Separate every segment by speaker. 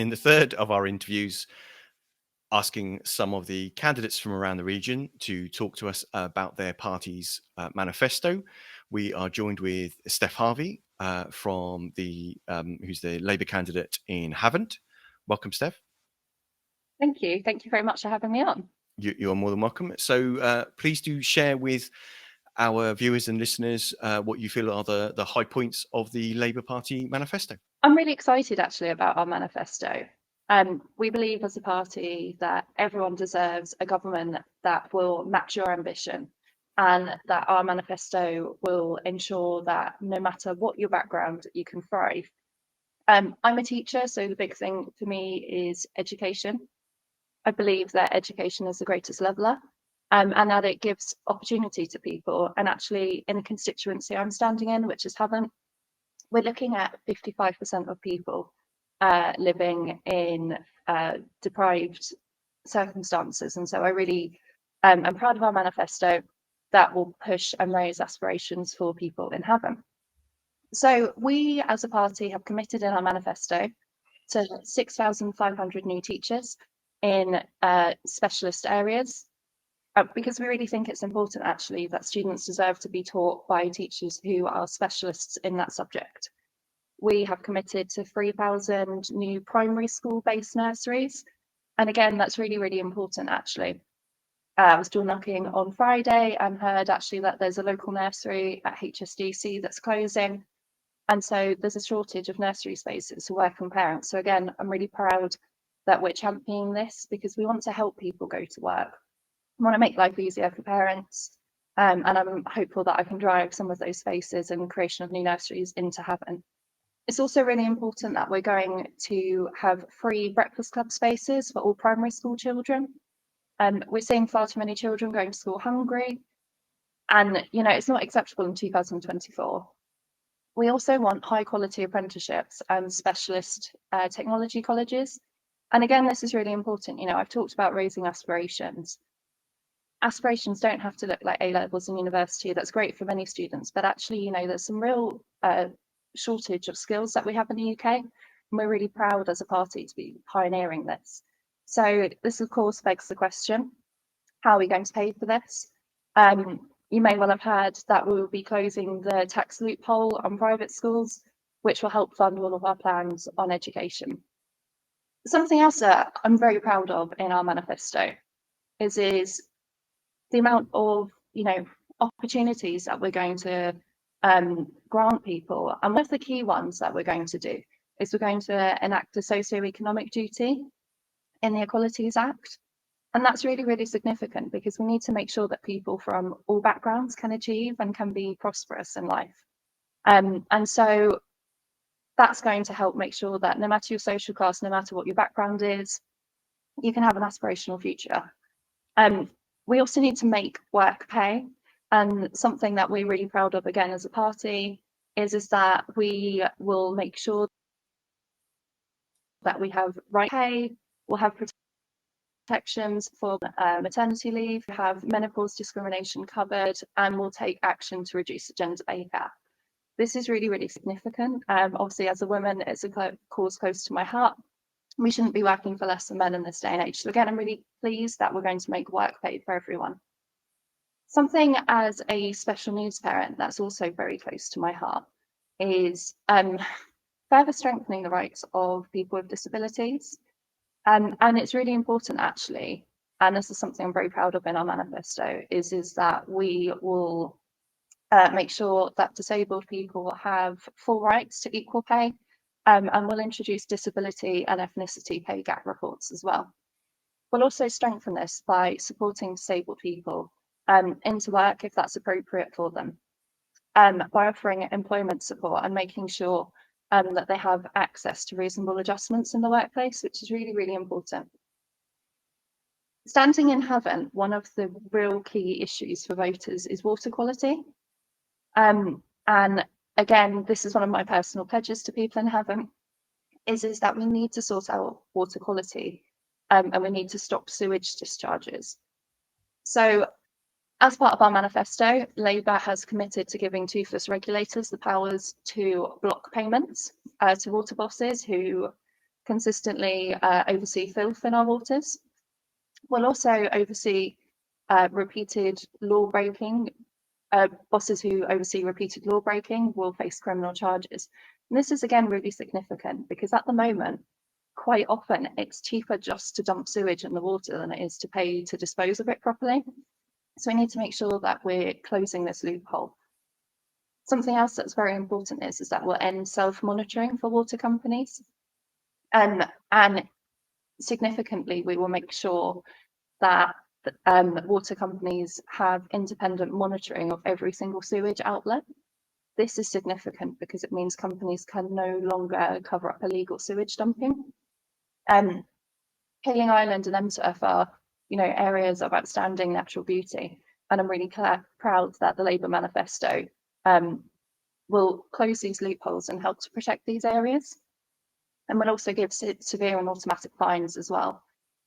Speaker 1: in the third of our interviews, asking some of the candidates from around the region to talk to us about their party's manifesto. We are joined with Steph Harvey from who's the Labour candidate in Havant. Welcome, Steph.
Speaker 2: Thank you. Thank you very much for having me on.
Speaker 1: You're more than welcome. So please do share with our viewers and listeners what you feel are the high points of the Labour Party manifesto.
Speaker 2: I'm really excited actually about our manifesto. We believe as a party that everyone deserves a government that will match your ambition, and that our manifesto will ensure that no matter what your background, you can thrive. I'm a teacher, so the big thing for me is education. I believe that education is the greatest leveller, and that it gives opportunity to people. And actually, in the constituency I'm standing in, which is Havant, we're looking at 55% of people living in deprived circumstances. And so I really am proud of our manifesto that will push and raise aspirations for people in Havant. So we as a party have committed in our manifesto to 6,500 new teachers in specialist areas, because we really think it's important actually that students deserve to be taught by teachers who are specialists in that subject. We have committed to 3,000 new primary school based nurseries. And again, that's really, really important actually. I was door knocking on Friday and heard actually that there's a local nursery at HSDC that's closing. And so there's a shortage of nursery spaces for working parents. So again, I'm really proud that we're championing this because we want to help people go to work. We want to make life easier for parents. And I'm hopeful that I can drive some of those spaces and creation of new nurseries into Havant. It's also really important that we're going to have free breakfast club spaces for all primary school children. We're seeing far too many children going to school hungry. And, it's not acceptable in 2024. We also want high quality apprenticeships and specialist technology colleges. And again, this is really important. I've talked about raising aspirations. Aspirations don't have to look like A-levels in university. That's great for many students, but actually, there's some real shortage of skills that we have in the UK. And we're really proud as a party to be pioneering this. So this, of course, begs the question, how are we going to pay for this? You may well have heard that we will be closing the tax loophole on private schools, which will help fund all of our plans on education. Something else that I'm very proud of in our manifesto is the amount of opportunities that we're going to grant people. And one of the key ones that we're going to do is we're going to enact a socio-economic duty in the Equalities Act. And that's really, really significant because we need to make sure that people from all backgrounds can achieve and can be prosperous in life. And so that's going to help make sure that no matter your social class, no matter what your background is, you can have an aspirational future. We also need to make work pay. And something that we're really proud of, again, as a party, is that we will make sure that we have right pay, we'll have protections for maternity leave, have menopause discrimination covered, and we'll take action to reduce the gender pay gap. This is really, really significant. Obviously, as a woman, it's a cause close to my heart. We shouldn't be working for less than men in this day and age. So again, I'm really pleased that we're going to make work paid for everyone. Something as a special needs parent that's also very close to my heart is further strengthening the rights of people with disabilities. And it's really important actually, and this is something I'm very proud of in our manifesto, is that we will make sure that disabled people have full rights to equal pay, and we'll introduce disability and ethnicity pay gap reports as well. We'll also strengthen this by supporting disabled people into work if that's appropriate for them, by offering employment support and making sure that they have access to reasonable adjustments in the workplace, which is really, really important. Standing in Havant, one of the real key issues for voters is water quality. And again, this is one of my personal pledges to people in Havant, is that we need to sort out water quality, and we need to stop sewage discharges. So as part of our manifesto, Labour has committed to giving toothless regulators the powers to block payments to water bosses who consistently oversee filth in our waters. We'll also oversee repeated law breaking. Bosses who oversee repeated law breaking will face criminal charges. And this is again really significant because at the moment, quite often it's cheaper just to dump sewage in the water than it is to pay to dispose of it properly. So we need to make sure that we're closing this loophole. Something else that's very important is that we'll end self-monitoring for water companies. And significantly, we will make sure that water companies have independent monitoring of every single sewage outlet. This is significant because it means companies can no longer cover up illegal sewage dumping. Hayling Island and Emsworth are, areas of outstanding natural beauty, and I'm really proud that the Labour Manifesto will close these loopholes and help to protect these areas. And will also give severe and automatic fines as well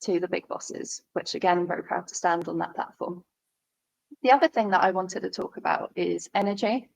Speaker 2: to the big bosses, which again, I'm very proud to stand on that platform. The other thing that I wanted to talk about is energy.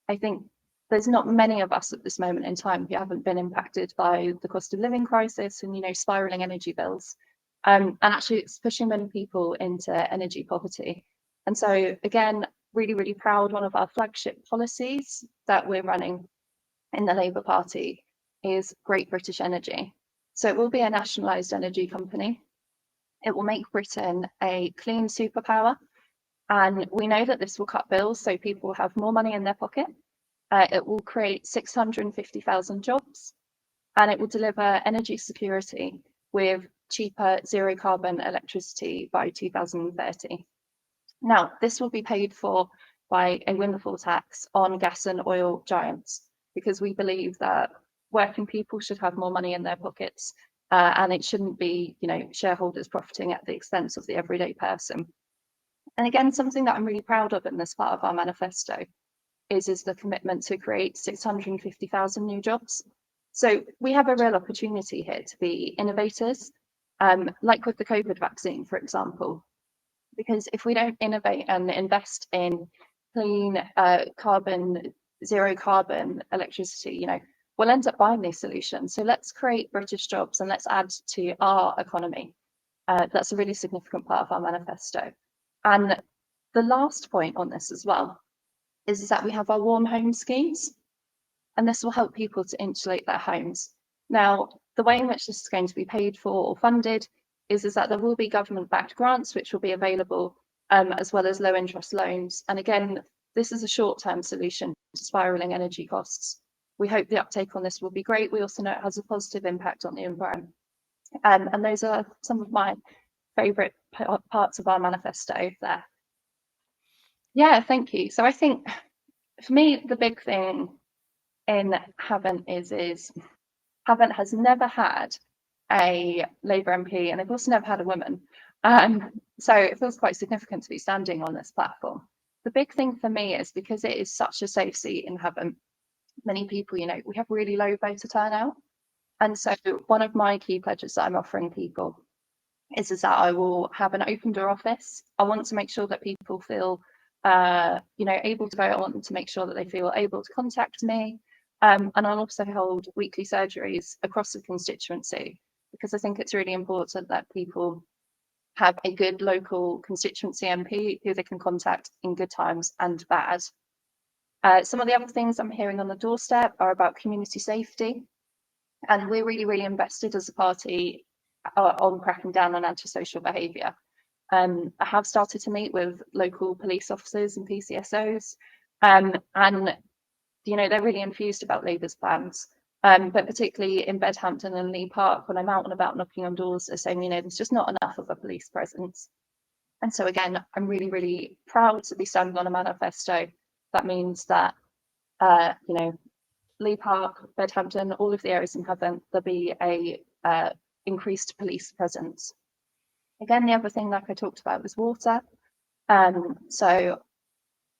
Speaker 2: I think there's not many of us at this moment in time who haven't been impacted by the cost of living crisis and, spiraling energy bills. And actually it's pushing many people into energy poverty. And so again, really, really proud, one of our flagship policies that we're running in the Labour Party is Great British Energy. So it will be a nationalised energy company. It will make Britain a clean superpower. And we know that this will cut bills, so people will have more money in their pocket. It will create 650,000 jobs, and it will deliver energy security with cheaper zero carbon electricity by 2030. Now, this will be paid for by a windfall tax on gas and oil giants, because we believe that working people should have more money in their pockets, and it shouldn't be, shareholders profiting at the expense of the everyday person. And again, something that I'm really proud of in this part of our manifesto is the commitment to create 650,000 new jobs. So we have a real opportunity here to be innovators, like with the COVID vaccine, for example, because if we don't innovate and invest in clean zero carbon electricity, we'll end up buying these solutions. So let's create British jobs and let's add to our economy. That's a really significant part of our manifesto. And the last point on this as well is that we have our warm home schemes, and this will help people to insulate their homes. Now, the way in which this is going to be paid for or funded is that there will be government-backed grants which will be available, as well as low interest loans. And again, this is a short-term solution to spiraling energy costs. We hope the uptake on this will be great. We also know it has a positive impact on the environment. And those are some of my favourite parts of our manifesto there. Yeah, thank you. So I think for me, the big thing in Havant is Havant has never had a Labour MP, and they've also never had a woman. So it feels quite significant to be standing on this platform. The big thing for me is because it is such a safe seat in Havant, many people, we have really low voter turnout. And so one of my key pledges that I'm offering people is that I will have an open door office. I want to make sure that people feel able to vote. I want them to make sure that they feel able to contact me. And I'll also hold weekly surgeries across the constituency, because I think it's really important that people have a good local constituency MP who they can contact in good times and bad. Some of the other things I'm hearing on the doorstep are about community safety. And we're really, really invested as a party on cracking down on antisocial behaviour. I have started to meet with local police officers and PCSOs, and they're really enthused about Labour's plans. But particularly in Bedhampton and Lee Park, when I'm out and about knocking on doors, they're saying, there's just not enough of a police presence. And so again, I'm really, really proud to be standing on a manifesto that means that, Lee Park, Bedhampton, all of the areas in Havant, there'll be a increased police presence. Again, the other thing, like I talked about, was water. So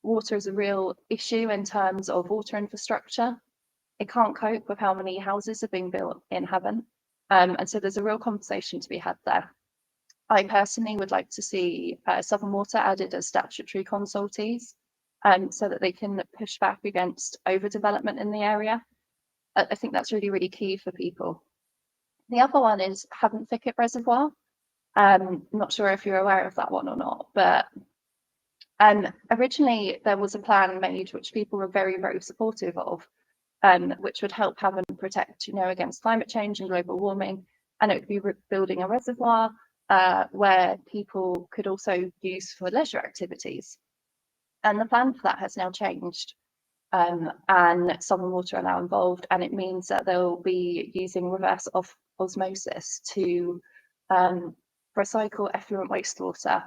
Speaker 2: water is a real issue in terms of water infrastructure. It can't cope with how many houses are being built in Havant. And so there's a real conversation to be had there. I personally would like to see Southern Water added as statutory consultees, so that they can push back against overdevelopment in the area. I think that's really, really key for people. The other one is Havant Reservoir. Not sure if you're aware of that one or not, but originally there was a plan made which people were very, very supportive of, which would help Havant protect, against climate change and global warming. And it would be building a reservoir where people could also use for leisure activities. And the plan for that has now changed. And Sun and Water are now involved, and it means that they'll be using reverse osmosis to recycle effluent wastewater.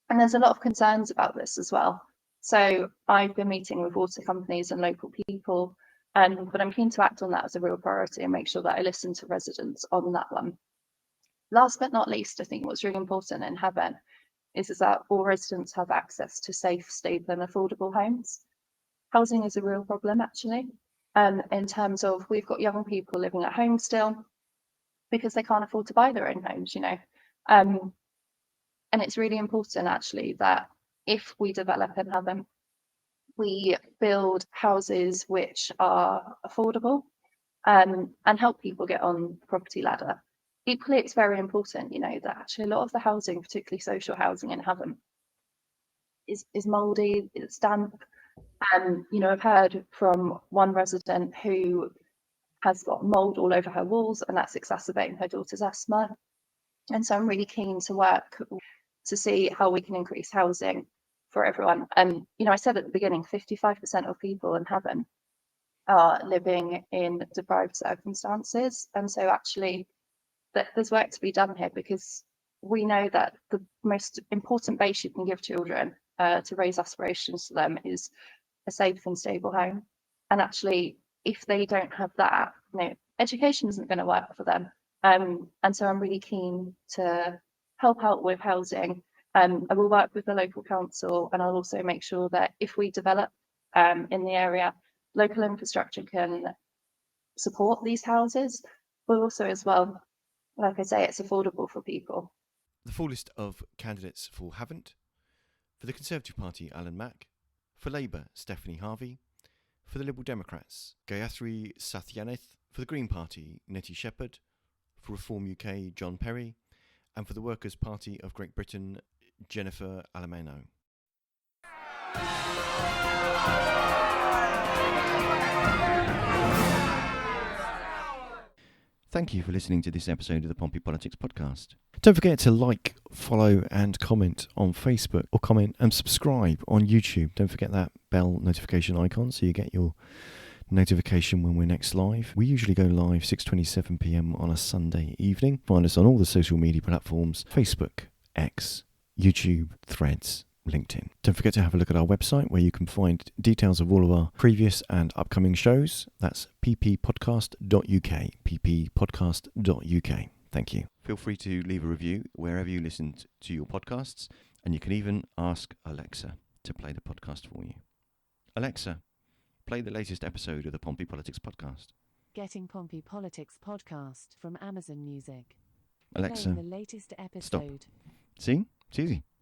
Speaker 2: And there's a lot of concerns about this as well. So I've been meeting with water companies and local people, but I'm keen to act on that as a real priority and make sure that I listen to residents on that one. Last but not least, I think what's really important in Havant is that all residents have access to safe, stable and affordable homes. Housing is a real problem, actually, in terms of we've got young people living at home still because they can't afford to buy their own homes, and it's really important, actually, that if we develop in Havant, we build houses which are affordable and help people get on the property ladder. Equally, it's very important, that actually a lot of the housing, particularly social housing in Havant, is mouldy, it's damp. I've heard from one resident who has got mold all over her walls, and that's exacerbating her daughter's asthma. And so I'm really keen to work to see how we can increase housing for everyone. I said at the beginning, 55% of people in Havant are living in deprived circumstances. And so actually there's work to be done here, because we know that the most important base you can give children to raise aspirations to them is a safe and stable home. And actually, if they don't have that, education isn't going to work for them. And so I'm really keen to help out with housing. I will work with the local council, and I'll also make sure that if we develop in the area, local infrastructure can support these houses, but also as well, like I say, it's affordable for people.
Speaker 1: The full list of candidates for Havant: for the Conservative Party, Alan Mack; for Labour, Stefanie Harvey; for the Liberal Democrats, Gayatri Satyaneth; for the Green Party, Nettie Shepherd; for Reform UK, John Perry; and for the Workers' Party of Great Britain, Jennifer Alamano. Thank you for listening to this episode of the Pompey Politics Podcast. Don't forget to like, follow and comment on Facebook, or comment and subscribe on YouTube. Don't forget that bell notification icon so you get your notification when we're next live. We usually go live 6:27 p.m. on a Sunday evening. Find us on all the social media platforms: Facebook, X, YouTube, Threads, LinkedIn. Don't forget to have a look at our website, where you can find details of all of our previous and upcoming shows. That's pppodcast.uk, pppodcast.uk. Thank you. Feel free to leave a review wherever you listen to your podcasts, and you can even ask Alexa to play the podcast for you. Alexa, play the latest episode of the Pompey Politics Podcast.
Speaker 3: Getting Pompey Politics Podcast from Amazon Music.
Speaker 1: Alexa,
Speaker 3: Playing the latest episode.
Speaker 1: stop. See? It's easy.